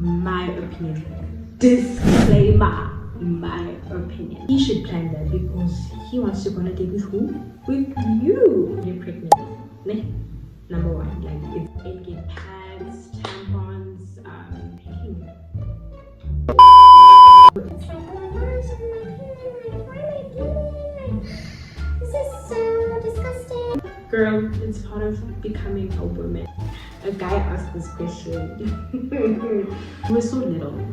my opinion. Disclaimer, my opinion. He should plan that because he wants to go on a date with who? With you. You're pregnant. Ne? Number one, like it get pads, tampons, picking. It's like, oh my gosh, why am I doing this? This is so disgusting. Girl, it's part of becoming a woman. A guy asked this question. He was so little.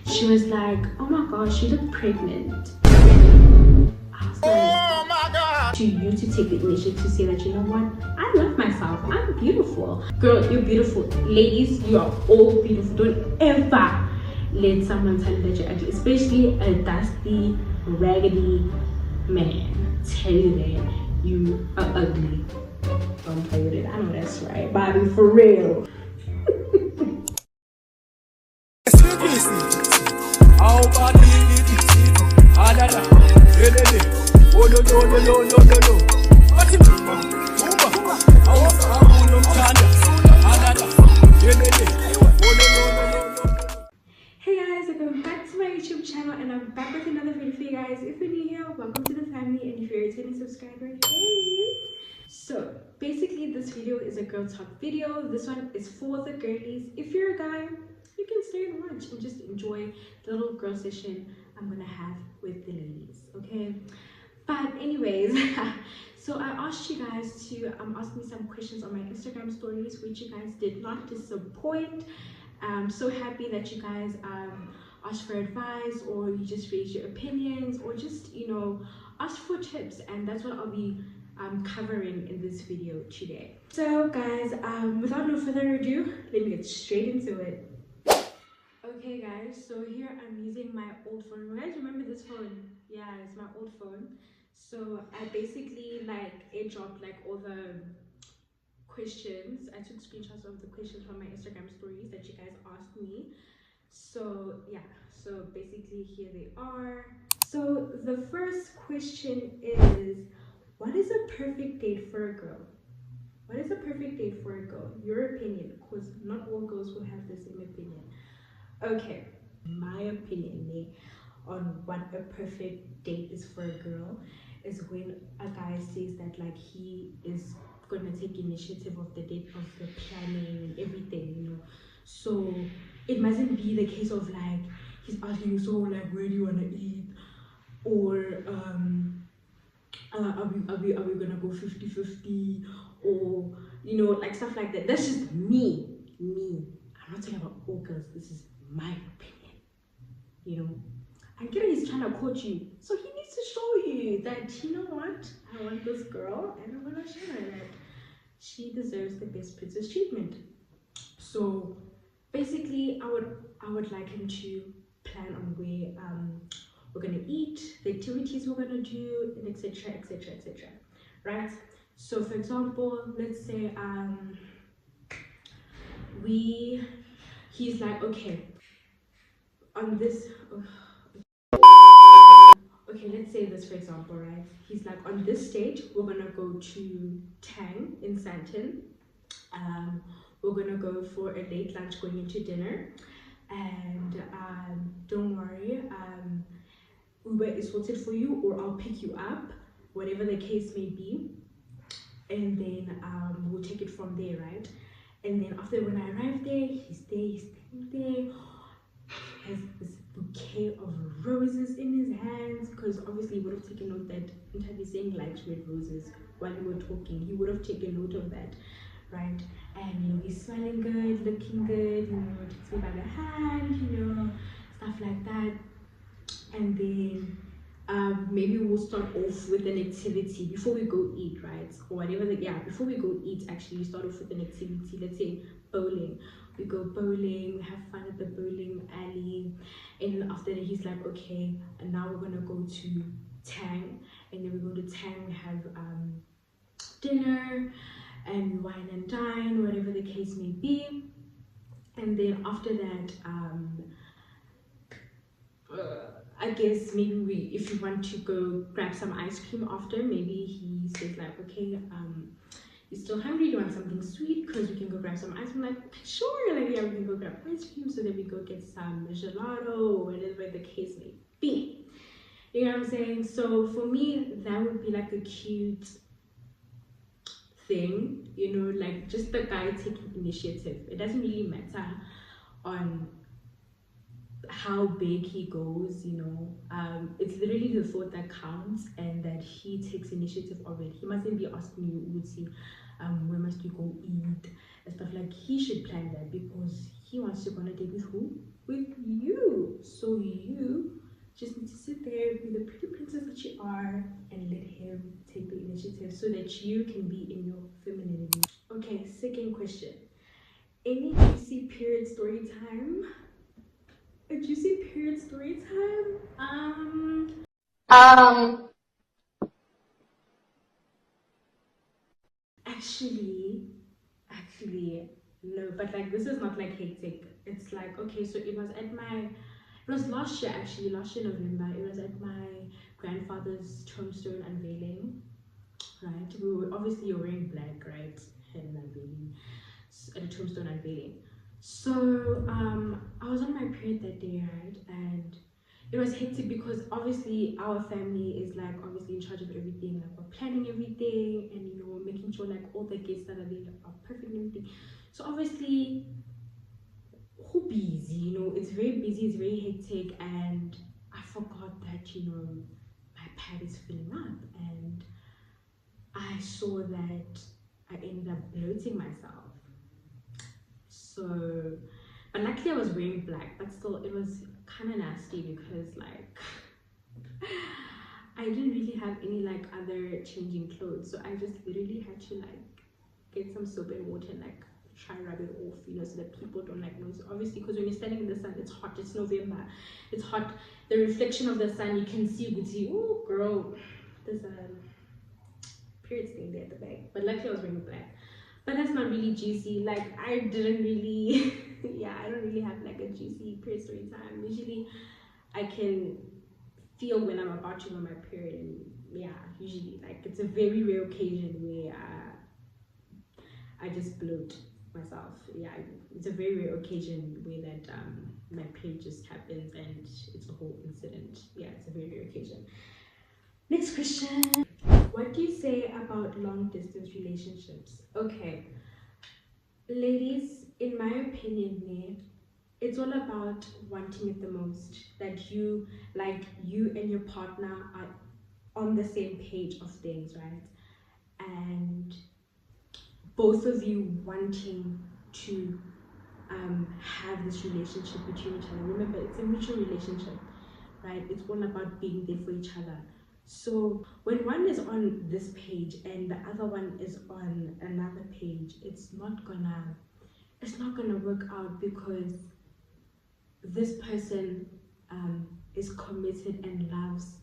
She was like, oh my gosh, you look pregnant. I was like, oh my god. To you to take the initiative to say that, you know what, I love myself, I'm beautiful. Girl, you're beautiful. Ladies, you are all beautiful. Don't ever let someone tell you that you're ugly, especially a dusty, raggedy man tell you that you are ugly. Don't play with it. I know that's right, Bobby, for real. Hey guys, welcome back to my YouTube channel, and I'm back with another video for you guys. If you're new here, welcome to the family, and if you're a returning subscriber, hey! So basically this video is a girl talk video. This one is for the girlies. If you're a guy, you can stay and watch and just enjoy the little girl session I'm gonna have with the ladies, okay? But anyways, so I asked you guys to ask me some questions on my Instagram stories, which you guys did not disappoint. I'm so happy that you guys asked for advice, or you just raised your opinions, or just, you know, asked for tips, and that's what I'll be covering in this video today. So guys, without no further ado, let me get straight into it. Okay guys, so here I'm using my old phone. You guys remember this phone? Yeah, it's my old phone. So I basically like airdropped like all the questions. I took screenshots of the questions from my Instagram stories that you guys asked me. So yeah, so basically here they are. So the first question is, what is a perfect date for a girl? What is a perfect date for a girl? Your opinion, because not all girls will have the same opinion. Okay, my opinion on what a perfect date is for a girl is when a guy says that like he is gonna take initiative of the date, of the planning and everything, you know. So it mustn't be the case of like he's asking you, so like, where do you wanna eat, or are we gonna go 50-50, or you know, like stuff like that. That's just me. I'm not talking about all girls. This is my opinion, you know. And Kira is trying to coach you, so he needs to show you that, you know what, I want this girl and I'm gonna show her that she deserves the best princess treatment. So basically I would like him to plan on where we're gonna eat, the activities we're gonna do, and etc, right? So for example, let's say he's like, okay, on this okay, let's say this for example, right? He's like, on this date we're gonna go to Tang in Santon. We're gonna go for a late lunch going into dinner, and don't worry, Uber is sorted for you, or I'll pick you up, whatever the case may be, and then we'll take it from there, right? And then after, when I arrive there, he's standing there, has this bouquet of roses in his hands, because obviously he would have taken note that nthabiseng likes red roses. While we were talking, he would have taken note of that, right? And you know, he's smelling good, looking good, you know, takes me by the hand, you know, stuff like that. And then maybe we'll start off with an activity before we go eat, right? Or whatever before we go eat, actually we start off with an activity. Let's say bowling. We go bowling, we have fun at the bowling alley, and then after that he's like, okay, and now we're gonna go to Tang, and then we go to Tang, we have dinner and we wine and dine, whatever the case may be. And then after that I guess maybe if you want to go grab some ice cream after, maybe he says like, okay, you're still hungry, you want something sweet, because we can go grab some ice cream. Like, sure, like, yeah, we can go grab ice cream, so then we go get some gelato, or whatever the case may be. You know what I'm saying? So for me, that would be like a cute thing, you know, like just the guy taking initiative. It doesn't really matter on how big he goes, you know. It's literally the thought that counts, and that he takes initiative of it. He mustn't be asking you, Uzi, where must we go eat and stuff. Like, he should plan that, because he wants to go on a date with who? With you. So you just need to sit there, be the pretty princess that you are, and let him take the initiative, so that you can be in your femininity. Okay, second question. Any juicy period story time? A juicy period story time? Um, actually, no, but like, this is not like hectic. It's like, okay, so it was last year, actually, last year November. It was at my grandfather's tombstone unveiling, right? We were obviously wearing black, right? And unveiling, at a tombstone unveiling. So I was on my period that day, right? And it was hectic, because obviously our family is like obviously in charge of everything. Like, we're planning everything, and you know, making sure like all the guests that are there are perfect and everything. So obviously, who busy, you know, it's very busy, it's very hectic, and I forgot that, you know, my pad is filling up, and I saw that I ended up bloating myself. So, but luckily I was wearing black, but still it was kind of nasty, because like I didn't really have any like other changing clothes, so I just literally had to like get some soap and water and like try rub it off, you know, so that people don't like notice. Obviously, because when you're standing in the sun, it's hot, it's November, it's hot, the reflection of the sun, you can see, oh girl, there's a period stain there at the back. But luckily I was wearing black. But that's not really juicy. Like, I didn't really yeah, I don't really have like a juicy period story time. Usually I can feel when I'm about to go on my period, and yeah, usually like it's a very rare occasion where I just bloat myself. Yeah, it's a very rare occasion where that my period just happens and it's a whole incident. Yeah, it's a very rare occasion. Next question. What do you say about long distance relationships? Okay, ladies, in my opinion, it's all about wanting it the most. That you, like, you and your partner are on the same page of things, right? And both of you wanting to have this relationship between each other. Remember, it's a mutual relationship, right? It's all about being there for each other. So when one is on this page and the other one is on another page, it's not gonna work out, because this person is committed and loves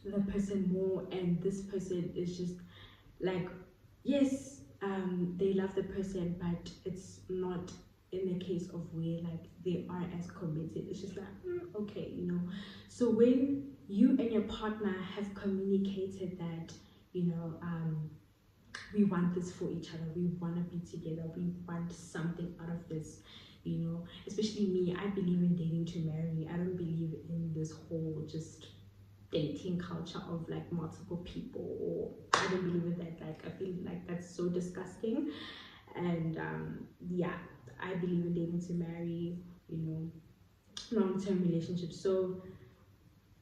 the person more, and this person is just like, yes, they love the person, but it's not in the case of where like they are as committed. It's just like, okay, you know. So when you and your partner have communicated that, you know, we want this for each other, we want to be together, we want something out of this, you know. Especially me, I believe in dating to marry. I don't believe in this whole just dating culture of like multiple people, or I don't believe in that. Like, I feel like that's so disgusting. And yeah, I believe in dating to marry, you know, long-term relationships. So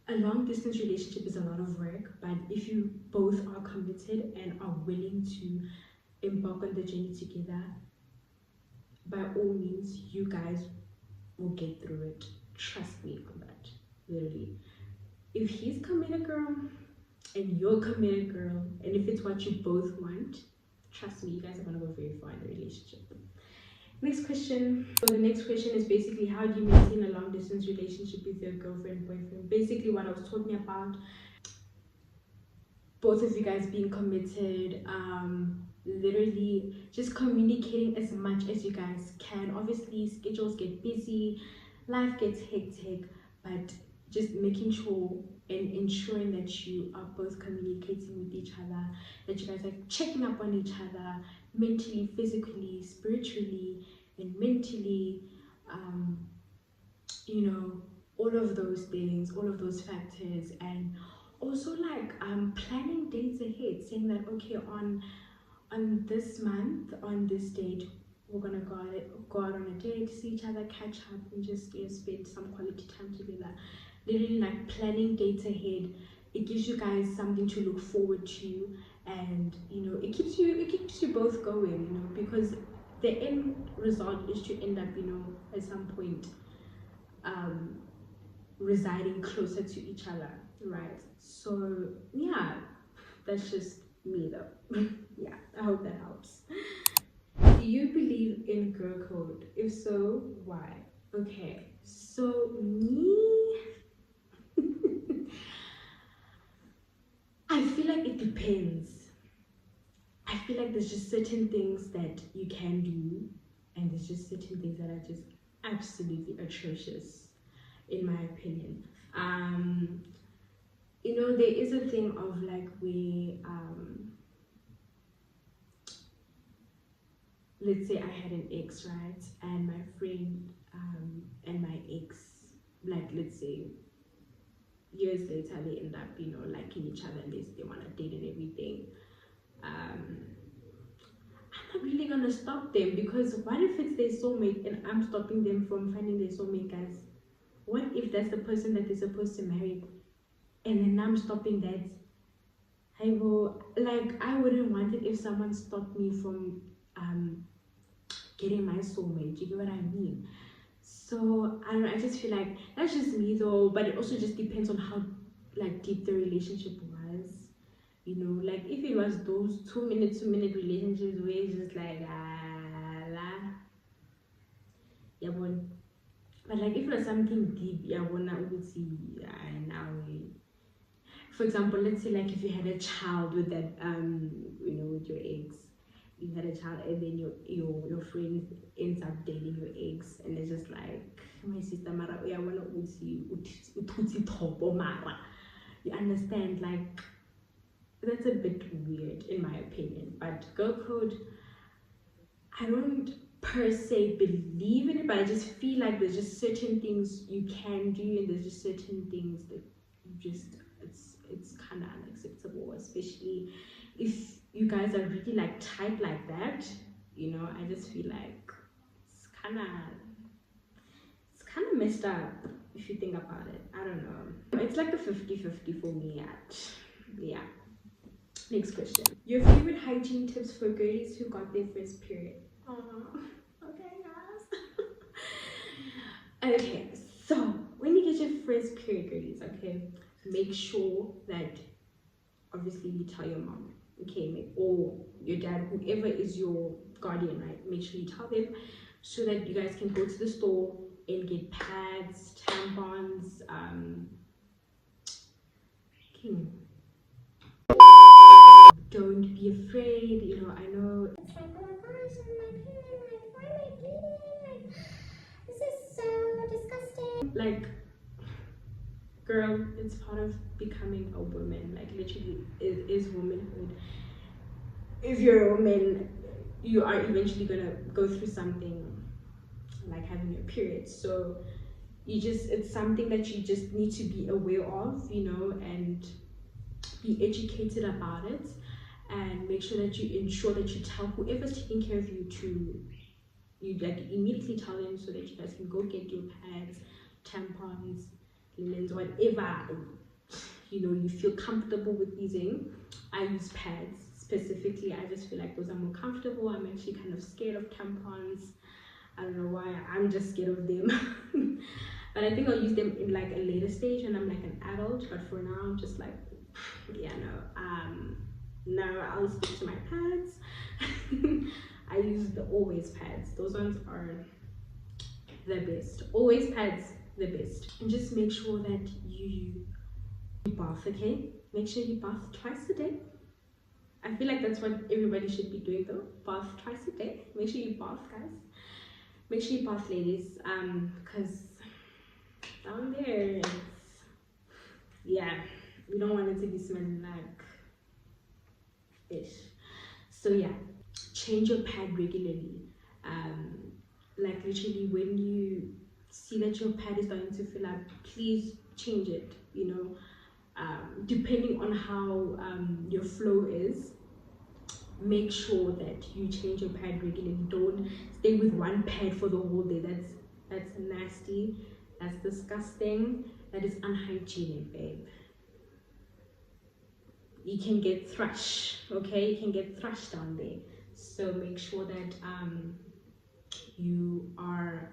a long distance relationship is a lot of work, but if you both are committed and are willing to embark on the journey together, by all means, you guys will get through it. Trust me on that, literally. If he's committed, girl, and you're committed, girl, and if it's what you both want, trust me, you guys are gonna go very far in the relationship. Next question. So the next question is basically, how do you maintain a long distance relationship with your girlfriend, boyfriend? Basically what I was talking about, both of you guys being committed, literally just communicating as much as you guys can. Obviously schedules get busy, life gets hectic, but just making sure and ensuring that you are both communicating with each other, that you guys are checking up on each other mentally, physically, spiritually, and mentally, you know, all of those things, all of those factors. And also like planning dates ahead, saying that okay, on this month, on this date, we're gonna go out on a date, see each other, catch up, and just spend some quality time together. Literally like planning dates ahead. It gives you guys something to look forward to, and you know, it keeps you both going, you know, because the end result is to end up, you know, at some point residing closer to each other, right? So yeah, that's just me though. Yeah, I hope that helps. Do you believe in girl code? If so, why? Okay, so me, I feel like it depends. I feel like there's just certain things that you can do, and there's just certain things that are just absolutely atrocious, in my opinion. You know, there is a thing of like where let's say I had an ex, right, and my friend and my ex, like let's say years later they end up, you know, liking each other, and they want to date and everything. I'm not really gonna stop them, because what if it's their soulmate and I'm stopping them from finding their soulmate, guys? What if that's the person that they're supposed to marry, and then I'm stopping that? I will, like, I wouldn't want it if someone stopped me from getting my soulmate. You get what I mean? So I don't know, I just feel like that's just me though, but it also just depends on how like deep the relationship was. You know, like if it was those 2 minute relationships where it's just like yeah, but like if it was something deep, yeah, I would see now. For example, let's say like if you had a child with that you know, with your ex, you had a child, and then your friend ends up dating your ex, and it's just like, my sister mara, yeah, wanna see mara. You understand? Like, that's a bit weird in my opinion. But girl code, I don't per se believe in it, but I just feel like there's just certain things you can do, and there's just certain things that you just, it's kind of unacceptable, especially if you guys are really like tight like that. You know, I just feel like it's kind of messed up if you think about it. I don't know, it's like a 50-50 for me. Yeah. Next question. Your favorite hygiene tips for girlies who got their first period? Okay, guys. Okay, so when you get your first period, girlies, okay, make sure that obviously you tell your mom, okay, or your dad, whoever is your guardian, right? Make sure you tell them, so that you guys can go to the store and get pads, tampons, don't be afraid. You know, I know it's like, oh my gosh, I'm like, why am I bleeding? Like, this is so disgusting. Like, girl, it's part of becoming a woman. Like, literally, it is womanhood. If you're a woman, you are eventually gonna go through something like having your period. So it's something that you just need to be aware of, you know, and be educated about it, and make sure that you ensure that you tell whoever's taking care of you you like immediately tell them, so that you guys can go get your pads, tampons, linens, whatever, you know, you feel comfortable with using. I use pads specifically. I just feel like those are more comfortable. I'm actually kind of scared of tampons. I don't know why, I'm just scared of them. But I think I'll use them in like a later stage when I'm like an adult. But for now, I'm just like, yeah, no, I'll stick to my pads. I use the Always pads. Those ones are the best. Always pads, the best. And just make sure that you bath, okay? Make sure you bath twice a day. I feel like that's what everybody should be doing though. Bath twice a day. Make sure you bath, guys. Make sure you bath, ladies, because down there yeah, we don't want it to be smelling like ish. So yeah, change your pad regularly. Like literally when you see that your pad is starting to fill up, please change it, you know. Depending on how your flow is, make sure that you change your pad regularly. Don't stay with one pad for the whole day. That's nasty, that's disgusting, that is unhygienic, babe. You can get thrush, okay? You can get thrush down there. So make sure that you are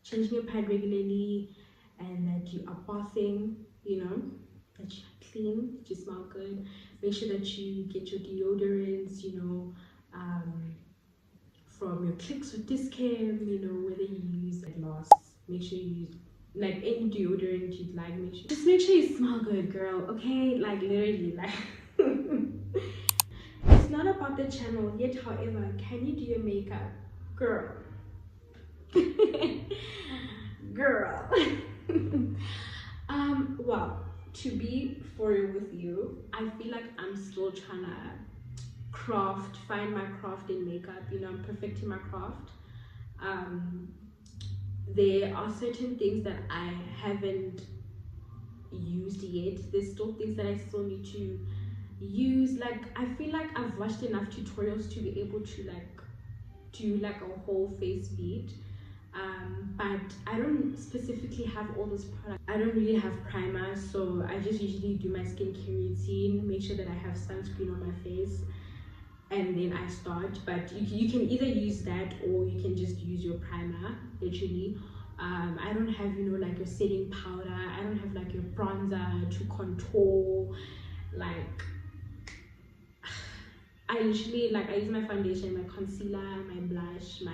changing your pad regularly, and that you are bathing, you know, that you're clean, that you smell good. Make sure that you get your deodorants, you know, from your Clicks or Discam, you know, whether you use it lasts. Make sure you use like any deodorant you'd like. Just make sure you smell good, girl, okay? Like literally, like it's not about the channel yet, however, can you do your makeup? Girl. Girl. Well, to be for real with you, I feel like I'm still trying to find my craft in makeup, you know. I'm perfecting my craft. There are certain things that I haven't used yet. There's still things that I still need to use. Like I feel like I've watched enough tutorials to be able to like do like a whole face beat, but I don't specifically have all those products. I don't really have primer, so I just usually do my skincare routine, make sure that I have sunscreen on my face, and then I start. But you can either use that or you can just use your primer, literally. I don't have, you know, like your setting powder. I don't have like your bronzer to contour. Like I literally, like, I use my foundation, my concealer, my blush, my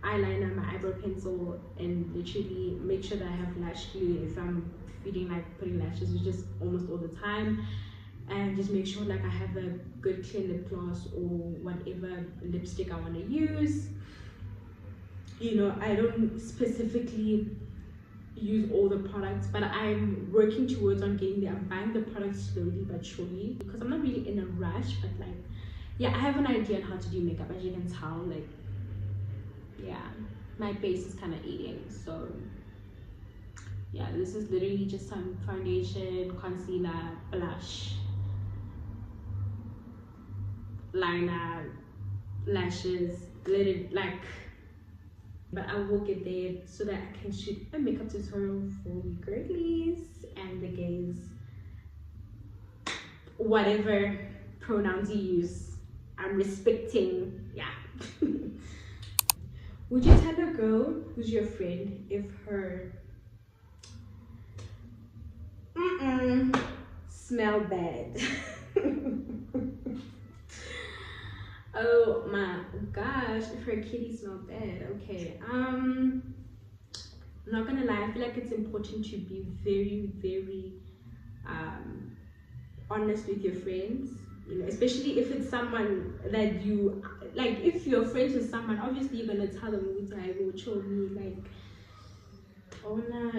eyeliner, my eyebrow pencil, and literally make sure that I have lash glue if I'm feeling like putting lashes, which is almost all the time. And just make sure like I have a good clear lip gloss or whatever lipstick I want to use. You know, I don't specifically use all the products, but I'm working towards on getting there. I'm buying the products slowly but surely because I'm not really in a rush. But like, yeah, I have an idea on how to do makeup, as you can tell. Like, yeah, my base is kind of eating. So yeah, this is literally just some foundation, concealer, blush, liner, lashes, literally like. But I will get there so that I can shoot a makeup tutorial for the girlies and the gays, whatever pronouns you use, I'm respecting. Yeah. Would you tell a girl who's your friend if her smell bad? Oh my gosh, if her kitty smell bad. Okay, I'm not gonna lie, I feel like it's important to be very, very honest with your friends, you know, especially if it's someone that you like. If you're friends with someone, obviously you're gonna tell them which I will show me, like, oh nah,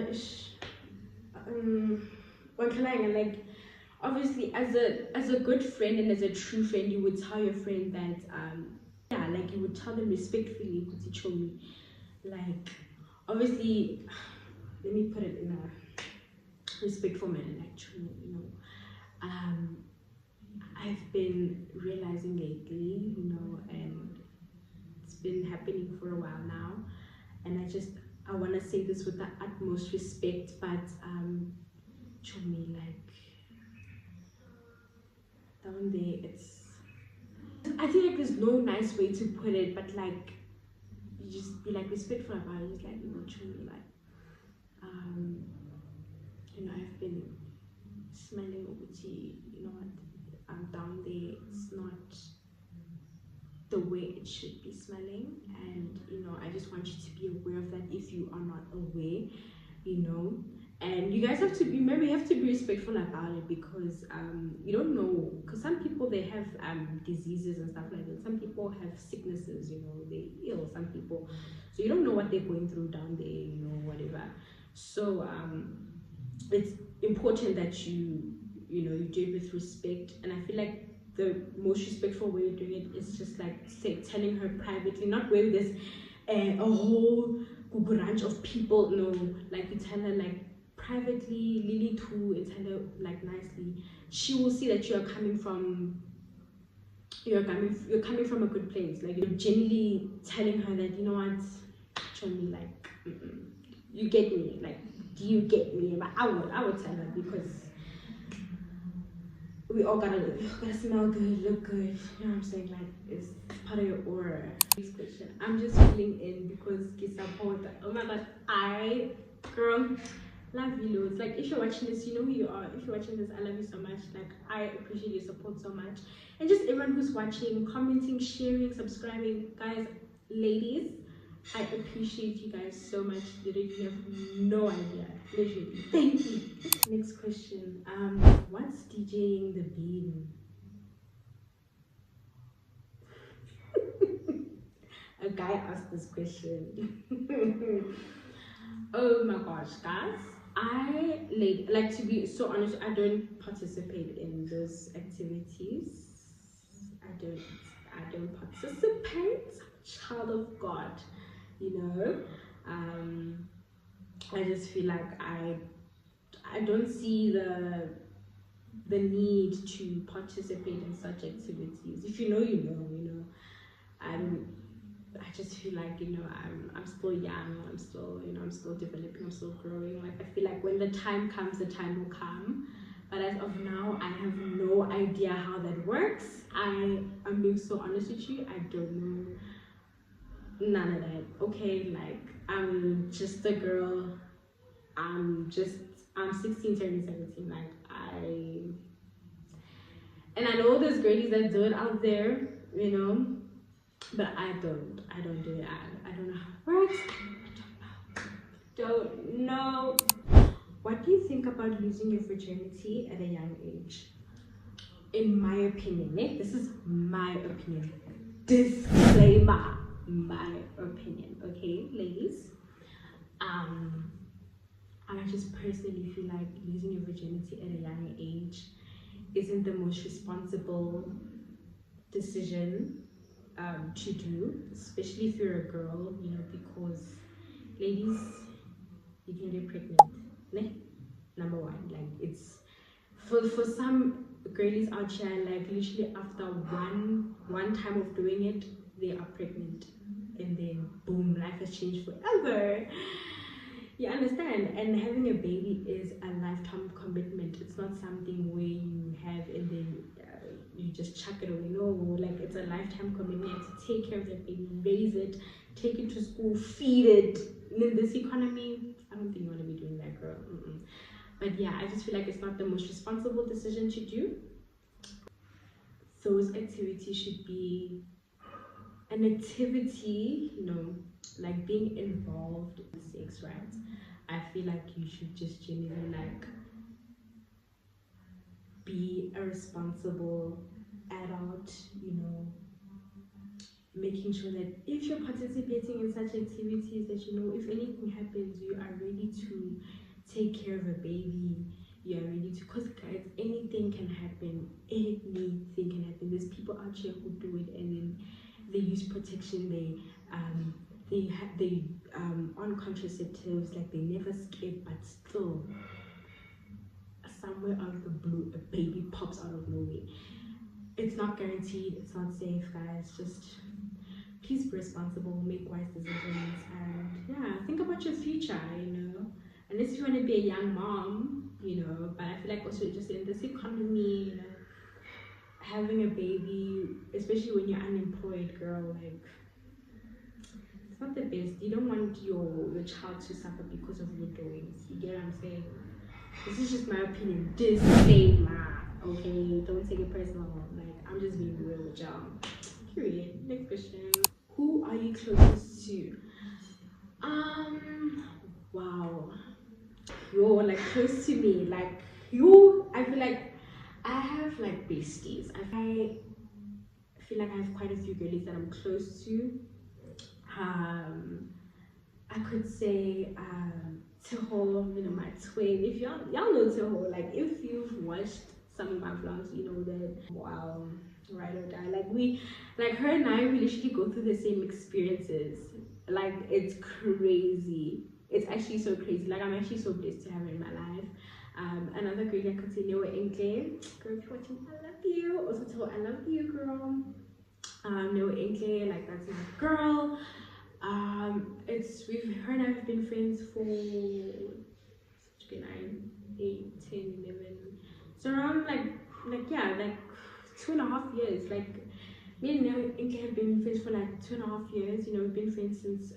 like, obviously as a good friend and as a true friend, you would tell your friend that yeah, like you would tell them respectfully, like, obviously, let me put it in a respectful manner, actually, you know. I've been realizing lately, you know, and it's been happening for a while now, and I want to say this with the utmost respect, but show me, like, down there, I feel like there's no nice way to put it, but like, you just be like respectful about it. Just like, you know, show me, like, you know, I've been smelling Uguti, you know what, down there, it's not the way it should be smelling, and you know, I just want you to be aware of that if you are not aware, you know. And you guys have to be, maybe you have to be respectful about it, because you don't know, because some people, they have diseases and stuff like that. Some people have sicknesses, you know, they ill, some people, so you don't know what they're going through down there, you know, whatever. So it's important that you know you do it with respect. And I feel like the most respectful way of doing it is just like telling her privately, not where there's a whole bunch of people. No, like you tell her like privately, Lily too, and tell her like nicely. She will see that you're coming from from a good place. Like you're genuinely telling her that, you know what, show me, like you get me, like do you get me? But I would tell her, because we all gotta live. You gotta smell good, look good. You know what I'm saying? Like it's part of your aura. Next question. I'm just filling in because kids support. Oh my god, girl, love you loads. Like if you're watching this, you know who you are. If you're watching this, I love you so much. Like I appreciate your support so much. And just everyone who's watching, commenting, sharing, subscribing, guys, ladies, I appreciate you guys so much. Literally, you have no idea. Literally, thank you. Next question. What's DJing the bean? A guy asked this question. Oh my gosh, guys. Like to be so honest, I don't participate in those activities. I don't participate. Child of God, you know. I just feel like I don't see the need to participate in such activities. If you know, you know, you know. I just feel like, you know, I'm still young, I'm still, you know, I'm still developing, I'm still growing. Like I feel like when the time comes, the time will come. But as of now, I have no idea how that works. I'm being so honest with you, I don't know none of that. Okay, like I'm just a girl. I'm 16 turning 17. Like and I know there's girlies that do it out there, you know, but I don't do it. I don't know how it works. I don't know. What do you think about losing your virginity at a young age? In my opinion, this is my opinion. Disclaimer, my opinion, okay, ladies. I just personally feel like losing your virginity at a young age isn't the most responsible decision to do, especially if you're a girl, you know, because ladies, you can get pregnant, ne? Number one, like it's for some girlies out here, like literally after one time of doing it, they are pregnant, and then boom, life has changed forever. You understand? And having a baby is a lifetime commitment. It's not something where you have and then you just chuck it away. No, like it's a lifetime commitment to take care of that baby, raise it, take it to school, feed it. And in this economy, I don't think you want to be doing that, girl. But yeah, I just feel like it's not the most responsible decision to do. Those activities should be an activity, you know, like being involved in sex, right? I feel like you should just genuinely like be a responsible adult, you know, making sure that if you're participating in such activities, that you know if anything happens, you are ready to take care of a baby. You are ready to, because guys, anything can happen. Anything can happen. There's people out here who do it and then they use protection. They on contraceptives, like they never skip, but still somewhere out of the blue a baby pops out of nowhere. It's not guaranteed, it's not safe, guys. Just please be responsible, make wise decisions, and yeah, think about your future, you know, unless you want to be a young mom, you know. But I feel like also just in this economy, you know, having a baby, especially when you're unemployed, girl, like it's not the best. You don't want your child to suffer because of your doings. You get what I'm saying? This is just my opinion. Disclaimer, okay? Don't take it personal. Like I'm just being real with y'all. Period. Next question. Who are you closest to? Wow. You're like close to me. Like you, I feel like I have like besties. I feel like I have quite a few girlies that I'm close to. I could say Toho, you know, my twin. If y'all know Toho, like if you've watched some of my vlogs, you know that wow, ride or die. Like her and I, we literally go through the same experiences. Like it's crazy. It's actually so crazy. Like I'm actually so blessed to have her in my life. Another great I could say Noah Inkle. Girl, if you're watching, I love you. Also tell I love you, girl. Noah Inkle, like that's my girl. Her and I have been friends for 9, 8, 10, 11. It's around like 2.5 years. Like me and Noah Inkle have been friends for like 2.5 years. You know, we've been friends since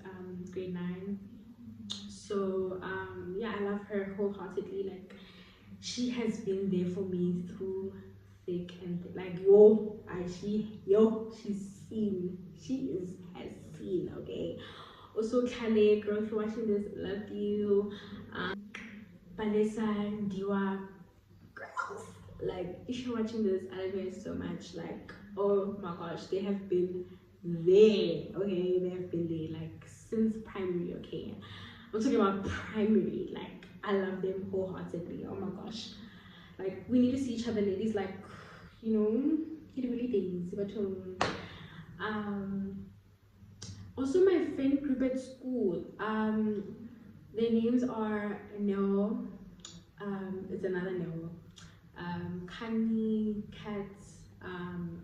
grade 9. So yeah, I love her wholeheartedly. Like she has been there for me through thick and thin. Like she's seen. She has seen. Okay. Also, Kale, girl, if you're watching this, love you. Vanessa, Diwa, girls. Like if you're watching this, I love you guys so much. Like oh my gosh, they have been there. Okay, they have been there like since primary. Okay. I'm talking about primary. Like I love them wholeheartedly. Oh my gosh, like we need to see each other, ladies. Like you know, it really days. But also my friend group at school. Their names are No. It's another No. Kani, Kat,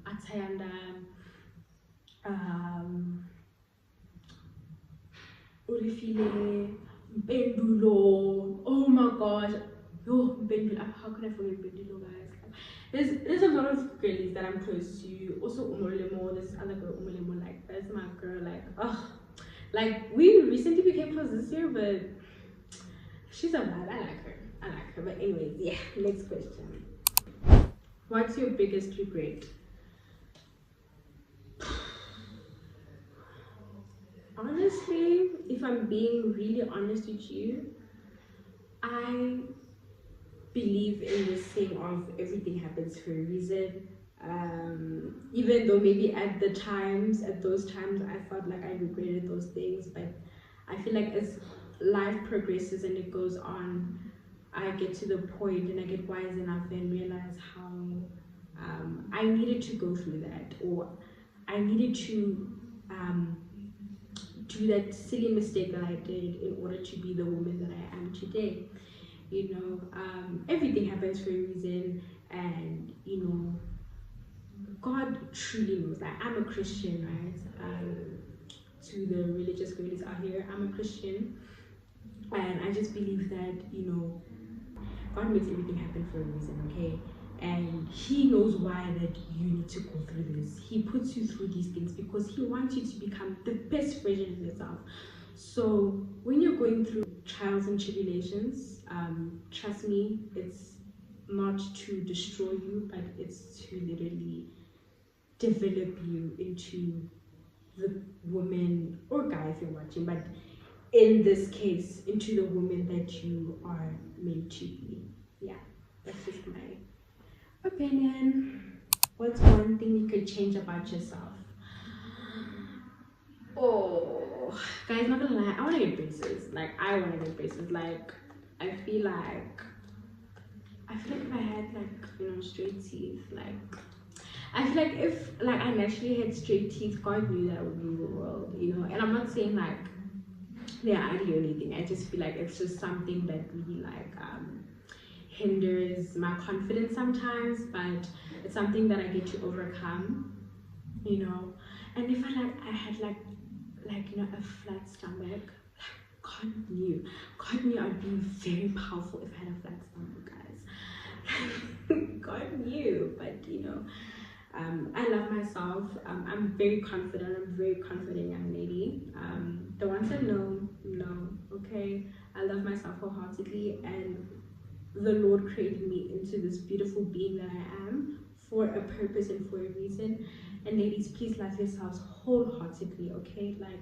Atayanda. Ulifile, Bendulo. Oh my gosh. Oh, Bendulo. How could I forget Bendulo, guys? There's a lot of girlies that I'm close to. Also, Umolemo, this other girl, Umolemo, like that's my girl. Like, like we recently became close this year, but she's a vibe. I like her. But anyways, yeah. Next question. What's your biggest regret? Honestly, if I'm being really honest with you, I believe in this saying of everything happens for a reason. Even though maybe at those times I felt like I regretted those things, but I feel like as life progresses and it goes on, I get to the point and I get wise enough and realize how I needed to go through that, or I needed to do that silly mistake that I did in order to be the woman that I am today. You know, everything happens for a reason, and you know, God truly knows. Like I'm a Christian, right? To the religious girlies out here, I'm a Christian, and I just believe that you know, God makes everything happen for a reason, okay? And He knows why that you need to go through this. He puts you through these things because He wants you to become the best version of yourself. So when you're going through trials and tribulations, trust me, it's not to destroy you, but it's to literally develop you into the woman or guy if you're watching, but in this case, into the woman that you are meant to be. Yeah, that's just my opinion. What's one thing you could change about yourself? Oh, guys, not gonna lie, I want to get braces. Like, I want to get braces. Like, I feel like if I had like, you know, straight teeth, like I feel like if like I naturally had straight teeth, God knew that I would rule the world, you know. And I'm not saying like they're ugly or anything. I just feel like it's just something that really like hinders my confidence sometimes, but it's something that I get to overcome, you know. And if I had like you know, a flat stomach, God knew I'd be very powerful if I had a flat stomach, guys. God knew, but you know, I love myself. I'm very confident. I'm a very confident young lady. The ones that know, okay. I love myself wholeheartedly, and the Lord created me into this beautiful being that I am for a purpose and for a reason. And ladies, please love yourselves wholeheartedly, okay? Like,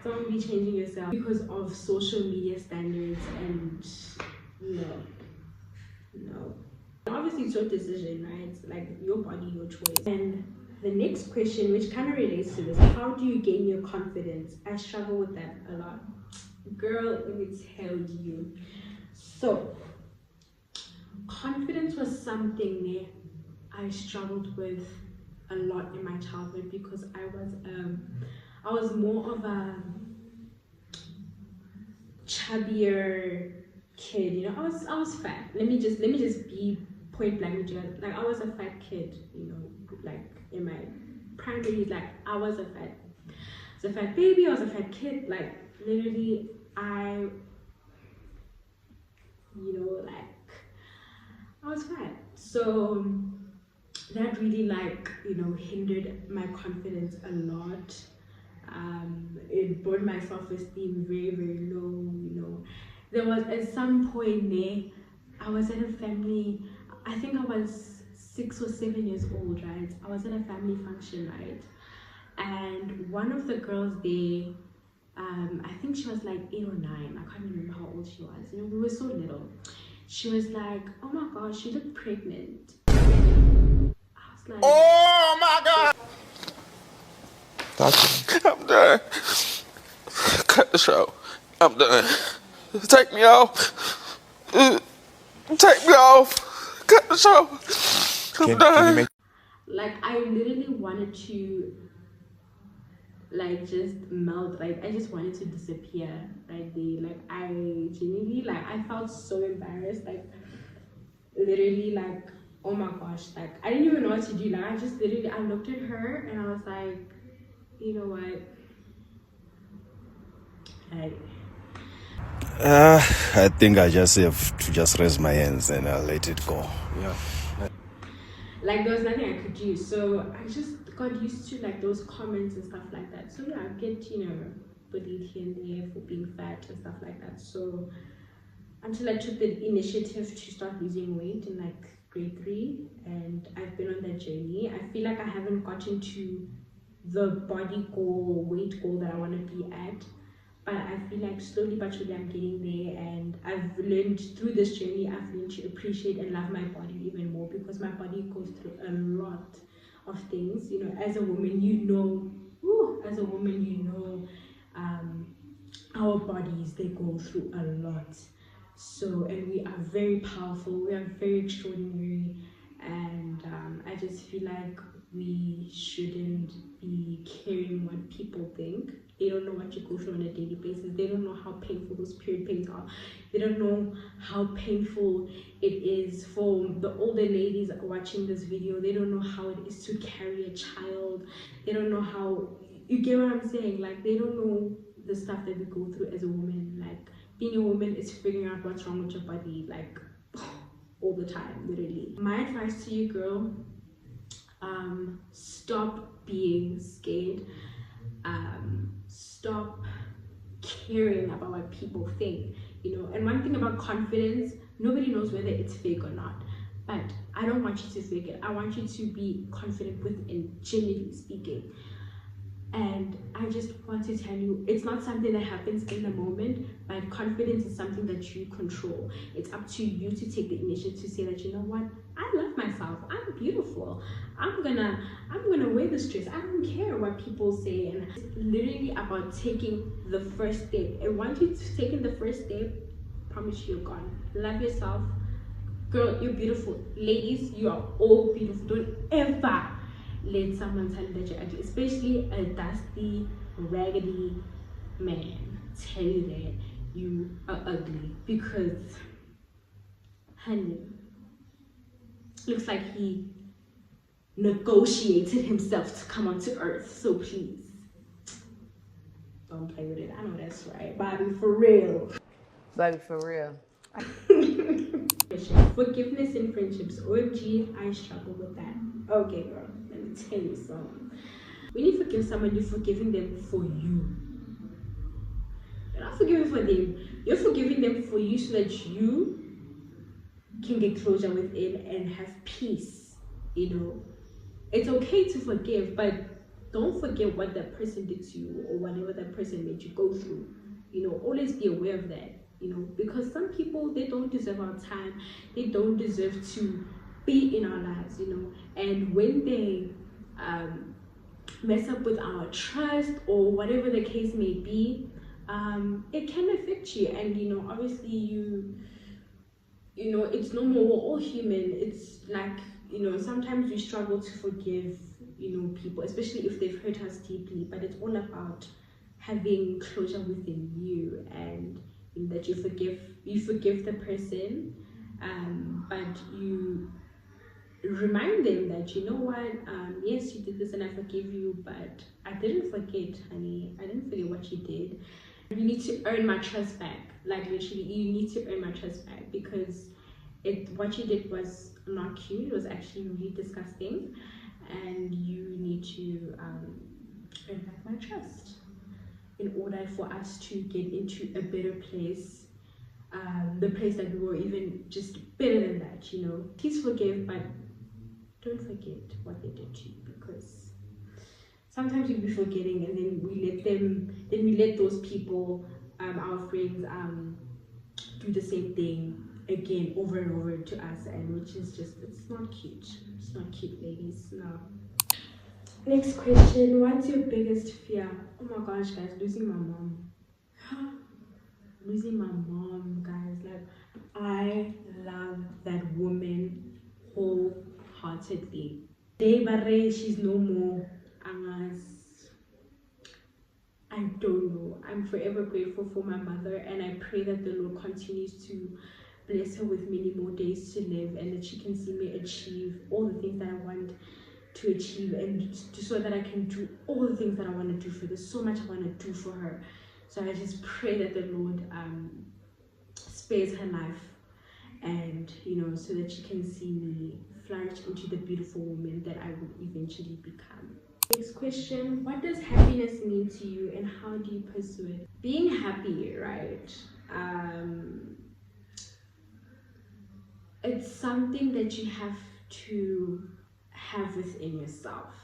don't be changing yourself because of social media standards, and no. Obviously, it's your decision, right? Like your body, your choice. And the next question, which kind of relates to this, how do you gain your confidence? I struggle with that a lot. girl, let me tell you. So confidence was something I struggled with a lot in my childhood because I was more of a chubbier kid, you know. I was fat. Let me just be point blank with you. Like I was a fat kid, you know, like in my primary, like I was a fat baby, I was a fat kid, like literally I was fat. So that really hindered my confidence a lot. It brought my self-esteem very, very low, you know. There was at some point there, I was at a family, I think I was 6 or 7 years old, right? I was at a family function, right? And one of the girls there, I think she was like 8 or 9, I can't remember how old she was, you know, we were so little. She was like, oh my gosh, she looked pregnant. I was like, oh my god! I'm done. Cut the show. I'm done. Take me off. Take me off. Cut the show. I'm done. Like I literally wanted to just melt. Like I just wanted to disappear right there. Like I genuinely I felt so embarrassed. Like literally oh my gosh. Like I didn't even know what to do. Like I just literally I looked at her and I was like, you know what? I think I just have to raise my hands and I'll let it go. Yeah. Like there was nothing I could do, so I just got used to those comments and stuff like that. So yeah, I get bullied here and there for being fat and stuff like that. So until I took the initiative to start losing weight in grade 3, and I've been on that journey. I feel like I haven't gotten to the body goal, weight goal that I want to be at, but I feel like slowly but surely I'm getting there, and I've learned through this journey, I've learned to appreciate and love my body even more, because my body goes through a lot of things, you know. As a woman, our bodies, they go through a lot. So, and we are very powerful, we are very extraordinary, and I just feel like we shouldn't be caring what people think. They don't know what you go through on a daily basis. They don't know how painful those period pains are. They don't know how painful it is for the older ladies watching this video. They don't know how it is to carry a child. They don't know how, you get what I'm saying? Like they don't know the stuff that we go through as a woman. Like being a woman is figuring out what's wrong with your body, all the time, literally. My advice to you, girl, stop being scared. Stop caring about what people think, you know. And one thing about confidence, nobody knows whether it's fake or not, but I don't want you to fake it. I want you to be confident within, genuinely speaking. And I just want to tell you, it's not something that happens in the moment, but confidence is something that you control. It's up to you to take the initiative to say that, you know what, I love myself, I'm beautiful, I'm gonna wear this dress, I don't care what people say. And it's literally about taking the first step. And once you've taken the first step, I promise you're gone. Love yourself, girl, you're beautiful. Ladies, you are all beautiful. Don't ever let someone tell you that you're ugly, especially a dusty, raggedy man tell you that you are ugly, because honey, looks like he negotiated himself to come onto earth. So please don't play with it. I know that's right, Bobby, for real. Bobby, for real. Forgiveness in friendships. OMG, I struggle with that. Okay, girl, let me tell you something. When you forgive someone, you're forgiving them for you. You're not forgiving for them. You're forgiving them for you so that you can get closure within and have peace, you know. It's okay to forgive, but don't forget what that person did to you or whatever that person made you go through. You know, always be aware of that, you know, because some people, they don't deserve our time. They don't deserve to be in our lives, you know. And when they mess up with our trust or whatever the case may be, it can affect you. And obviously it's normal, we're all human. It's like sometimes we struggle to forgive people, especially if they've hurt us deeply, but it's all about having closure within you, and that you forgive the person, but you remind them that what, yes, you did this and I forgive you, but I didn't forget, honey. I didn't forget what you did. You need to earn my trust back. Like, literally, you need to earn my trust back, because what you did was not cute. It was actually really disgusting, and you need to earn back my trust in order for us to get into a better place, the place that we were even just better than that. Please forgive, but don't forget what they did to you, because sometimes we'll be forgetting, and then we let those people, our friends, do the same thing again over and over to us, and which is just, it's not cute. It's not cute, ladies. No. Next question: what's your biggest fear? Oh my gosh, guys, losing my mom. Losing my mom, guys. Like, I love that woman wholeheartedly. Day by day, she's no more. I don't know. I'm forever grateful for my mother, and I pray that the Lord continues to bless her with many more days to live, and that she can see me achieve all the things that I want to achieve, and so that I can do all the things that I want to do for her. There's so much I want to do for her. So I just pray that the Lord spares her life, and so that she can see me flourish into the beautiful woman that I will eventually become. Next question: what does happiness mean to you, and how do you pursue it? Being happy, right? It's something that you have to have within yourself.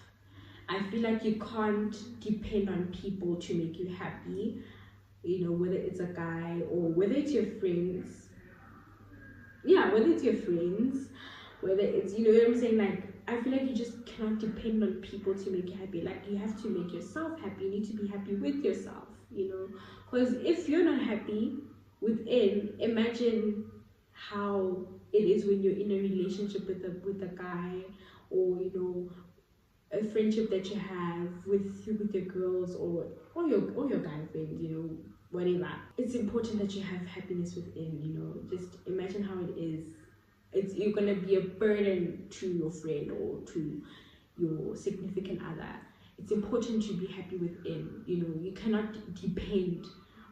I feel like you can't depend on people to make you happy, whether it's a guy or whether it's your friends. Yeah, whether it's your friends, whether it's, what I'm saying, like, I feel like you just cannot depend on people to make you happy. Like, you have to make yourself happy. You need to be happy with yourself, because if you're not happy within, imagine how it is when you're in a relationship with a guy, or a friendship that you have with your girls, or your guy friends, whatever. It's important that you have happiness within. Just imagine how it is. You're gonna be a burden to your friend or to your significant other. It's important to be happy within. You cannot depend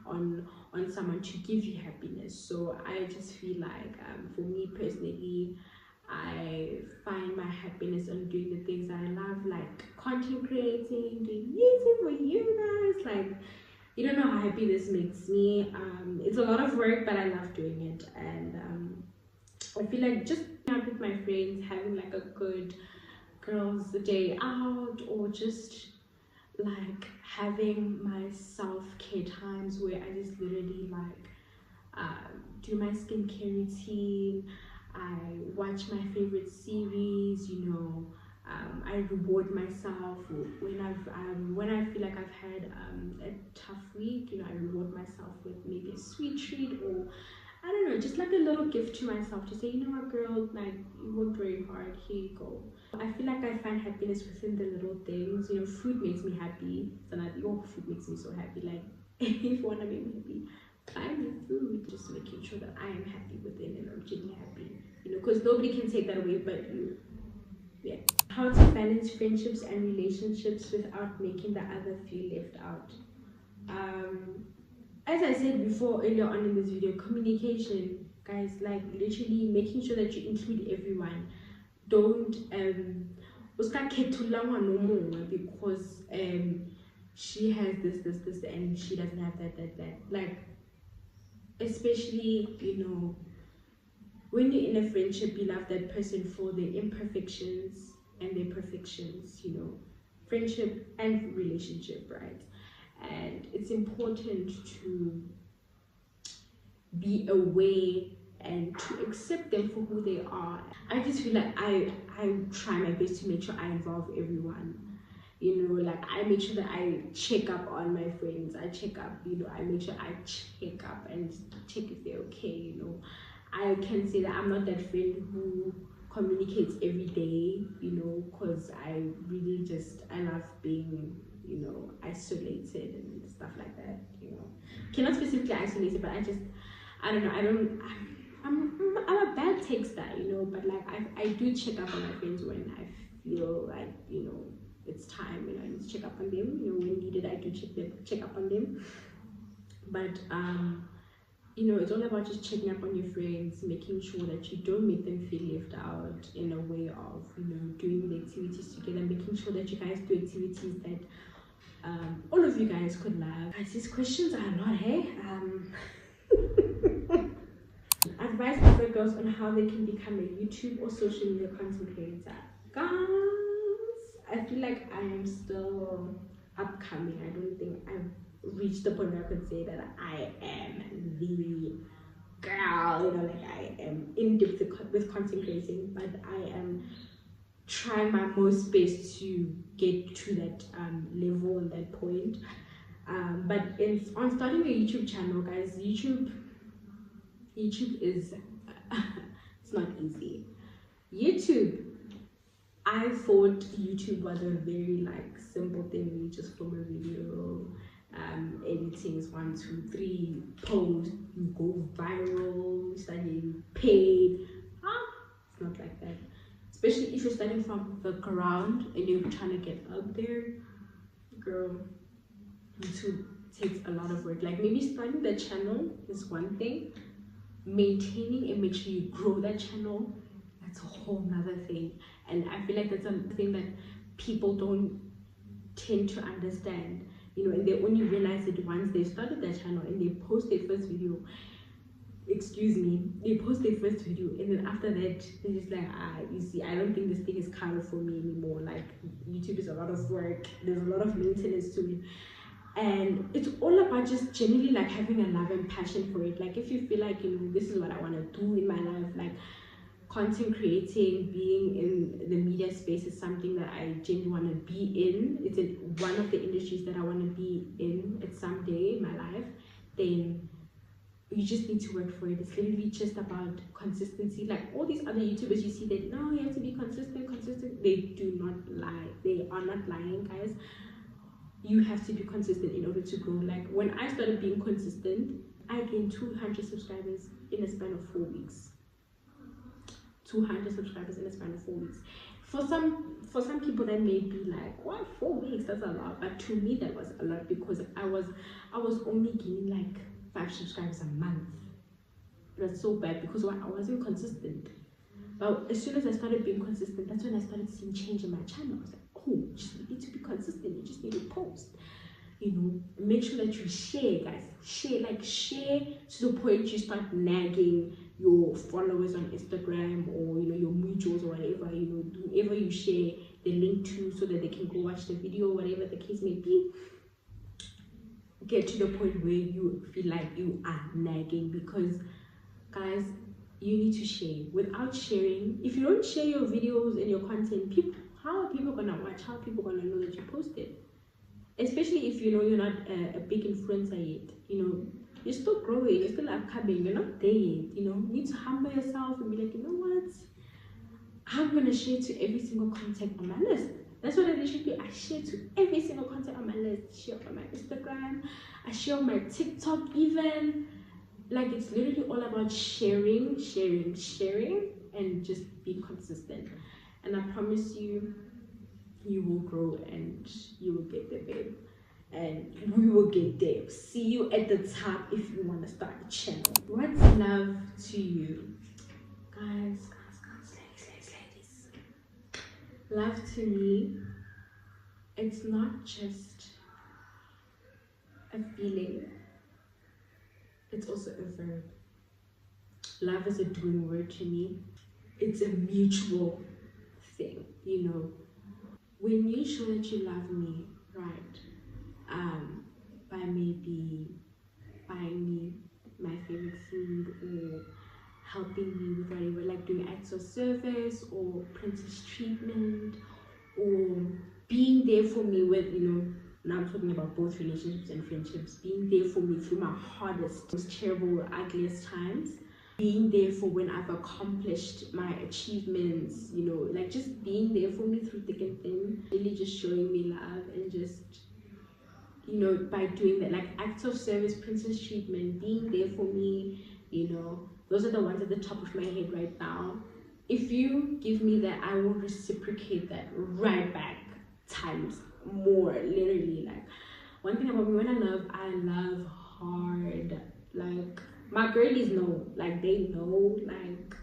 on someone to give you happiness. So I just feel like, for me personally, I find my happiness on doing the things that I love, like content creating, doing YouTube for you guys. Like, you don't know how happy this makes me. It's a lot of work, but I love doing it, and I feel like just out with my friends, having like a good girls' day out, or just like having my self-care times where I just literally like do my skincare routine. I watch my favorite series, I reward myself when I feel like I've had a tough week. I reward myself with maybe a sweet treat, or I don't know, just like a little gift to myself to say, what, girl, like, you worked very hard, here you go. I feel like I find happiness within the little things. Food makes me happy. So like, food makes me so happy. Like, if you want to make me happy, buy me food. Just making sure that I am happy within, and I'm genuinely happy. Because nobody can take that away but you. Yeah. How to balance friendships and relationships without making the other feel left out. As I said before earlier on in this video, communication, guys. Like, literally making sure that you include everyone. Don't because she has this and she doesn't have that. Like, especially when you're in a friendship, you love that person for their imperfections and their perfections. Friendship and relationship, right? And it's important to be aware and to accept them for who they are. I just feel like I try my best to make sure I involve everyone. You know, like I make sure that I check up on my friends. I check up, you know, I make sure I check up and check if they're okay, you know. I can say that I'm not that friend who communicates every day, you know, because I really I love being, you know, isolated and stuff like that, you know. Okay, not specifically isolated, but I don't know, I'm a bad texter, you know, but like I do check up on my friends when I feel like, you know, it's time, you know, I need to check up on them, you know, when needed I do check up on them. But you know, it's all about just checking up on your friends, making sure that you don't make them feel left out in a way of, you know, doing the activities together, making sure that you guys do activities that all of you guys could love. Guys, these questions are a lot, hey? Advice for girls on how they can become a YouTube or social media content creator. Guys, I feel like I am still upcoming. I don't think I've reached the point where I could say that I am the girl, you know, like I am in depth with content creating, but I am trying my most best to get to that level and that point. But on starting a YouTube channel, guys, YouTube is it's not easy. YouTube, I thought YouTube was a very like simple thing. You just film a video, editing is 1, 2, 3, post, you go viral, you start getting paid. It's not like that. Especially if you're starting from the ground and you're trying to get up there, girl, YouTube takes a lot of work. Like maybe starting the channel is one thing, maintaining and make sure you grow that channel, that's a whole nother thing. And I feel like that's a thing that people don't tend to understand, you know, and they only realize it once they started their channel and they post their first video, they post their first video, and then after that they're just like, you see, I don't think this thing is kind of for me anymore. Like YouTube is a lot of work, there's a lot of maintenance to it. And it's all about just generally like having a love and passion for it. Like if you feel like, you know, this is what I want to do in my life, like content creating, being in the media space is something that I genuinely want to be in. It's one of the industries that I want to be in at some day in my life. Then you just need to work for it. It's literally just about consistency. Like all these other YouTubers you see that, no, you have to be consistent. They do not lie. They are not lying, guys. You have to be consistent in order to grow. Like when I started being consistent, I gained 200 subscribers in a span of 4 weeks. 200 subscribers in a span of 4 weeks. For some people that may be like, what, 4 weeks, that's a lot. But to me that was a lot because I was only gaining like 5 subscribers a month. That's so bad because I wasn't consistent. But as soon as I started being consistent, that's when I started seeing change in my channel. I was like, oh, you just need to be consistent, you just need to post, you know, make sure that you share, guys. Share to the point you start nagging your followers on Instagram or, you know, your mutuals or whatever, you know, whoever you share the link to so that they can go watch the video, whatever the case may be. Get to the point where you feel like you are nagging, because guys, you need to share. Without sharing, if you don't share your videos and your content, how are people gonna watch? How are people gonna know that you posted? Especially if, you know, you're not a big influencer yet, you know, you're still growing, you're still upcoming, you're not there yet, you know. You need to humble yourself and be like, you know what, I'm gonna share to every single content on my list. That's what I literally do. I share to every single content on my list. Share on my Instagram, I share on my TikTok even. Like it's literally all about sharing, and just being consistent. And I promise you, you will grow and you will get there, babe. And we will get there. See you at the top if you want to start a channel. What's love to you? Guys, ladies. Love to me, it's not just a feeling. It's also a verb. Love is a doing word to me. It's a mutual thing, you know. When you show that you love me, right, by maybe buying me my favorite food or helping me with whatever, like doing acts of service or princess treatment or being there for me with, you know, now I'm talking about both relationships and friendships, being there for me through my hardest, most terrible, ugliest times, being there for when I've accomplished my achievements, you know, like just being there for me through thick and thin, really just showing me love and just, you know, by doing that, like acts of service, princess treatment, being there for me, you know, those are the ones at the top of my head right now. If you give me that, I will reciprocate that right back times more, literally. Like, one thing about me, when I love hard. Like, my girlies know, like they know, like,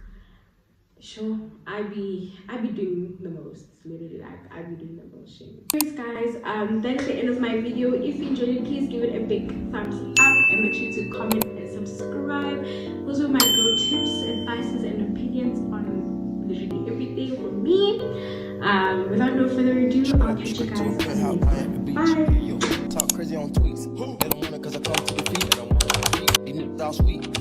sure, I be doing the most, literally, like I be doing the most shit. Anyways guys, that's the end of my video. If you enjoyed it, please give it a big thumbs up and make sure to comment and subscribe. Those are my girl tips, advices, and opinions on literally everything for me. Without no further ado, I'll catch you guys later. Bye. Talk crazy on tweets. They don't want it 'cause I come to the feet. They don't want to sweet.